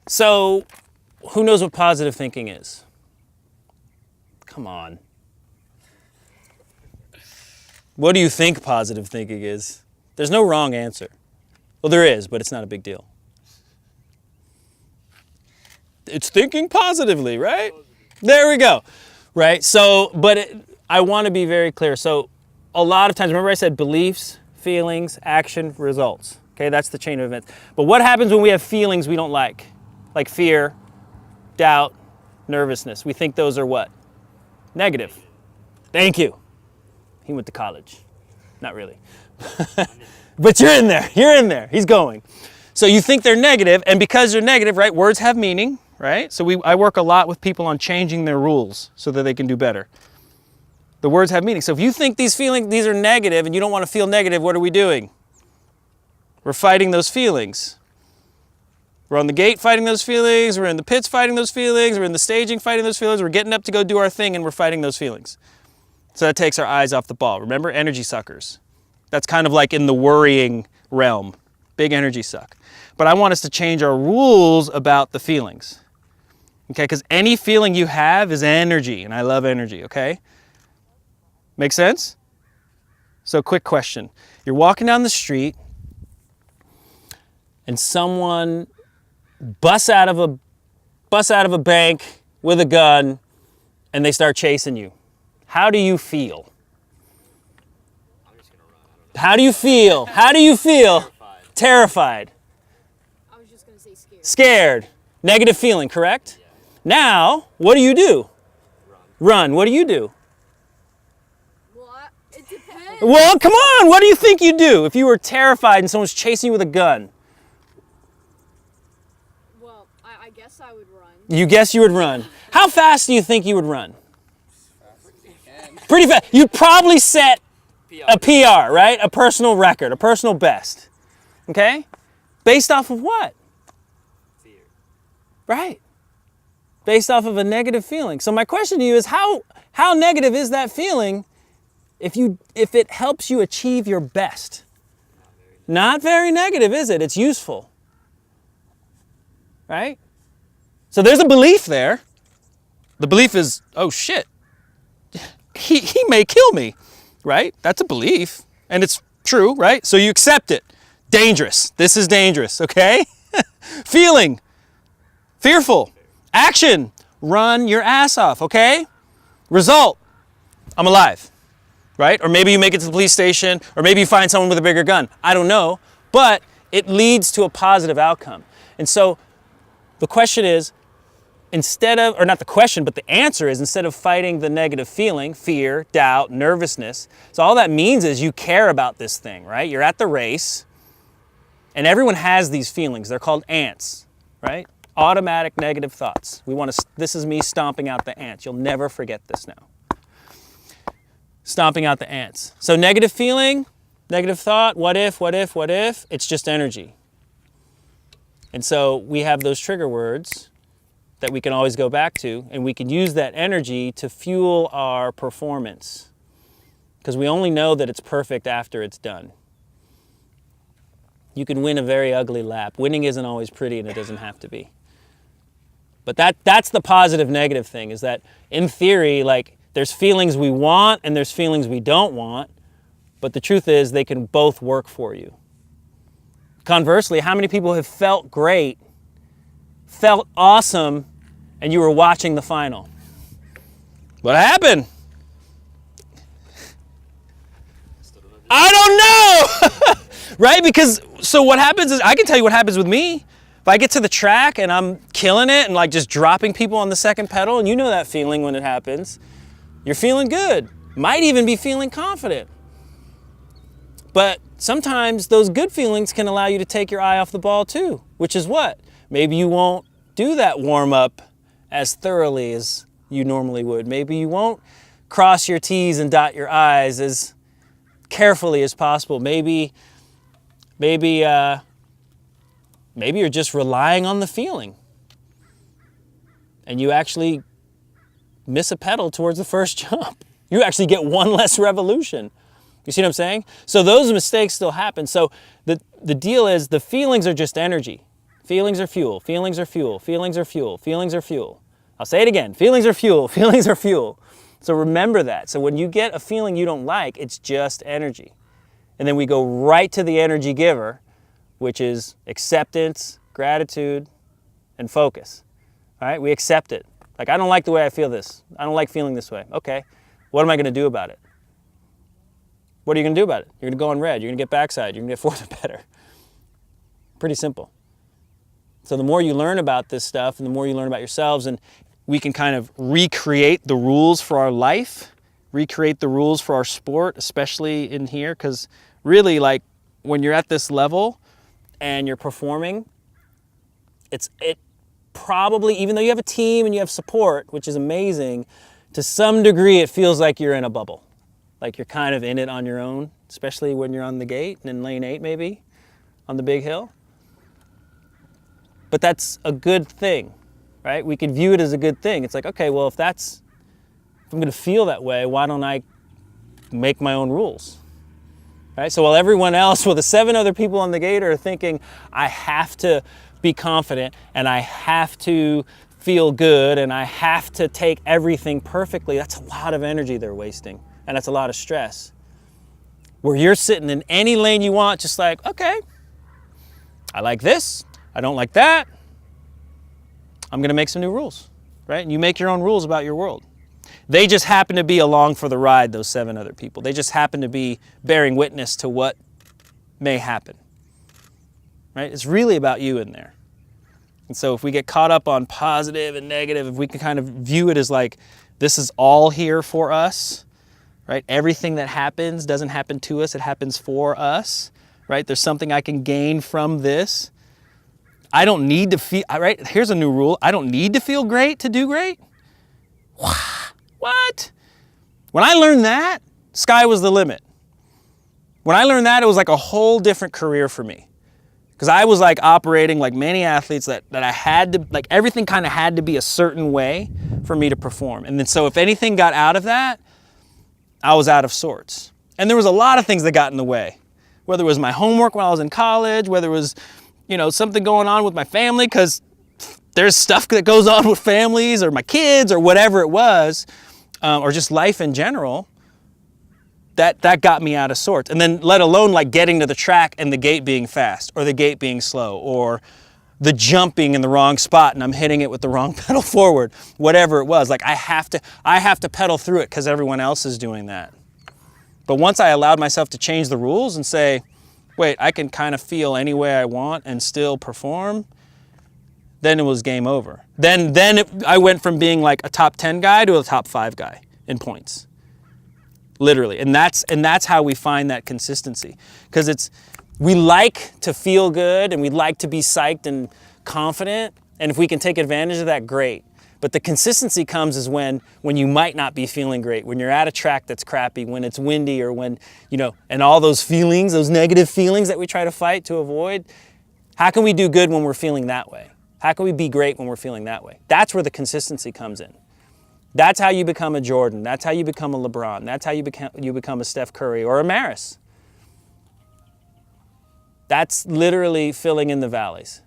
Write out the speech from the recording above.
So, who knows what positive thinking is? Come on. What do you think positive thinking is? There's no wrong answer. Well, there is, but it's not a big deal. It's thinking positively, right? There we go. Right? So, I want to be very clear. So, a lot of times, remember I said beliefs, feelings, action, results. Okay, that's the chain of events. But what happens when we have feelings we don't like? Like fear, doubt, nervousness. We think those are what? Negative. Thank you. He went to college. Not really. But you're in there. You're in there. He's going. So you think they're negative, and because they're negative, right, words have meaning, right? So I work a lot with people on changing their rules so that they can do better. The words have meaning. So if you think these are negative and you don't want to feel negative, what are we doing? We're fighting those feelings. We're on the gate fighting those feelings. We're in the pits fighting those feelings. We're in the staging fighting those feelings. We're getting up to go do our thing and we're fighting those feelings. So that takes our eyes off the ball. Remember, energy suckers. That's kind of like in the worrying realm. Big energy suck. But I want us to change our rules about the feelings. Okay, because any feeling you have is energy, and I love energy, okay? Make sense? So quick question. You're walking down the street and someone busts out of a bank with a gun and they start chasing you. How do you feel? I'm just gonna run. I don't know. How do you feel? How do you feel? Terrified. I was just going to say scared. Scared. Negative feeling, correct? Yeah. Now, what do? Run. What do you do? Well, it depends. Well, come on. What do you think you'd do if you were terrified and someone's chasing you with a gun? Well, I guess I would run. You guess you would run. How fast do you think you would run? Pretty fast. You'd probably set a PR, right? A personal record, a personal best. Okay? Based off of what? Fear. Right. Based off of a negative feeling. So my question to you is how negative is that feeling if it helps you achieve your best? Not very negative, is it? It's useful. Right? So there's a belief there. The belief is, oh shit, he may kill me, right? That's a belief, and it's true, right? So you accept it. Dangerous. This is dangerous, okay? Feeling, fearful. Action, run your ass off, okay? Result, I'm alive, right? Or maybe you make it to the police station, or maybe you find someone with a bigger gun. I don't know, but it leads to a positive outcome. And so the question is, the answer is, instead of fighting the negative feeling, fear, doubt, nervousness, so all that means is you care about this thing, right? You're at the race, and everyone has these feelings. They're called ants, right? Automatic negative thoughts. This is me stomping out the ants. You'll never forget this now. Stomping out the ants. So negative feeling, negative thought, what if? It's just energy. And so we have those trigger words that we can always go back to, and we can use that energy to fuel our performance, because we only know that it's perfect after it's done. You can win a very ugly lap. Winning isn't always pretty, and it doesn't have to be. But that's the positive negative thing, is that in theory, like, there's feelings we want and there's feelings we don't want, but the truth is they can both work for you. Conversely, how many people have felt great, felt awesome, and you were watching the final? What happened? I don't know! Right? Because, so what happens is, I can tell you what happens with me. If I get to the track and I'm killing it and like just dropping people on the second pedal, and you know that feeling when it happens, you're feeling good. Might even be feeling confident. But sometimes those good feelings can allow you to take your eye off the ball too, which is what? Maybe you won't do that warm-up as thoroughly as you normally would. Maybe you won't cross your T's and dot your I's as carefully as possible. Maybe you're just relying on the feeling, and you actually miss a pedal towards the first jump. You actually get one less revolution. You see what I'm saying? So those mistakes still happen. So the deal is, the feelings are just energy. Feelings are fuel, feelings are fuel, feelings are fuel, feelings are fuel. I'll say it again, feelings are fuel, feelings are fuel. So remember that. So when you get a feeling you don't like, it's just energy. And then we go right to the energy giver, which is acceptance, gratitude, and focus. All right, we accept it. Like, I don't like the way I feel this. I don't like feeling this way. Okay, what am I going to do about it? What are you going to do about it? You're going to go on red. You're going to get backside. You're going to get forward and better. Pretty simple. So the more you learn about this stuff and the more you learn about yourselves, and we can kind of recreate the rules for our life, recreate the rules for our sport, especially in here, because really, like, when you're at this level and you're performing, it probably, even though you have a team and you have support, which is amazing, to some degree it feels like you're in a bubble. Like you're kind of in it on your own, especially when you're on the gate and in lane 8 maybe, on the big hill. But that's a good thing, right? We could view it as a good thing. It's like, okay, well, if I'm going to feel that way, why don't I make my own rules? Right? So while everyone else, well, the 7 other people on the gate are thinking, I have to be confident and I have to feel good and I have to take everything perfectly, that's a lot of energy they're wasting. And that's a lot of stress. Where you're sitting in any lane you want, just like, okay, I like this, I don't like that, I'm gonna make some new rules, right? And you make your own rules about your world. They just happen to be along for the ride, those 7 other people. They just happen to be bearing witness to what may happen, right? It's really about you in there. And so if we get caught up on positive and negative, if we can kind of view it as like, this is all here for us, right? Everything that happens doesn't happen to us, it happens for us, right? There's something I can gain from this. I don't need to feel, right? Here's a new rule. I don't need to feel great to do great. What? When I learned that, sky was the limit. When I learned that, it was like a whole different career for me. Because I was like operating like many athletes that I had to, like everything kind of had to be a certain way for me to perform. And then so if anything got out of that, I was out of sorts. And there was a lot of things that got in the way. Whether it was my homework when I was in college, whether it was, something going on with my family, because there's stuff that goes on with families or my kids or whatever it was, or just life in general, that got me out of sorts. And then let alone like getting to the track and the gate being fast or the gate being slow or the jumping in the wrong spot and I'm hitting it with the wrong pedal forward, whatever it was. Like I have to pedal through it because everyone else is doing that. But once I allowed myself to change the rules and say, wait, I can kind of feel any way I want and still perform, then it was game over. Then I went from being like a top 10 guy to a top 5 guy in points. Literally. And that's how we find that consistency. Because we like to feel good and we like to be psyched and confident. And if we can take advantage of that, great. But the consistency comes is when you might not be feeling great, when you're at a track that's crappy, when it's windy, or when, and all those feelings, those negative feelings that we try to fight to avoid. How can we do good when we're feeling that way? How can we be great when we're feeling that way? That's where the consistency comes in. That's how you become a Jordan. That's how you become a LeBron. That's how you become a Steph Curry or a Maris. That's literally filling in the valleys.